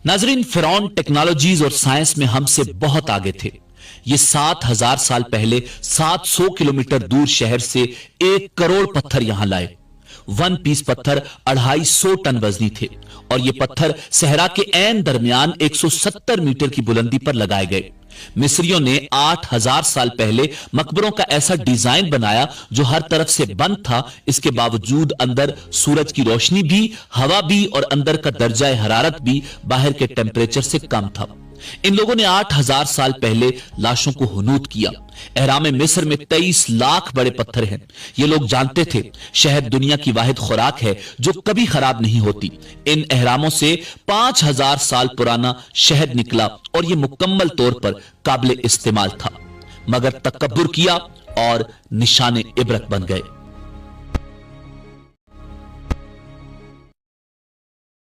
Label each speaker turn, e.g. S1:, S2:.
S1: नाजरीन, फिरौन टेक्नोलॉजीज और साइंस में हमसे बहुत आगे थे। ये 7,000 साल पहले 700 किलोमीटर दूर शहर से 1 करोड़ पत्थर यहां लाए। वन पीस पत्थर 250 टन वजनी थे और ये पत्थर सहरा के ऐन दरमियान 170 मीटर की बुलंदी पर लगाए गए। मिस्रियों ने 8,000 साल पहले मकबरों का ऐसा डिजाइन बनाया जो हर तरफ से बंद था। इसके बावजूद अंदर सूरज की रोशनी भी, हवा भी और अंदर का दर्जा हरारत भी बाहर के टेम्परेचर से कम था। इन लोगों ने 8,000 साल पहले लाशों को हुनूद किया। एहराम मिस्र में 23 लाख बड़े पत्थर हैं। ये लोग जानते थे शहद दुनिया की वाहिद खुराक है जो कभी खराब नहीं होती। इन एहरामों से 5,000 साल पुराना शहद निकला और ये मुकम्मल तौर पर काबिल इस्तेमाल था, मगर तकब्बुर किया और निशाने इबरत बन गए।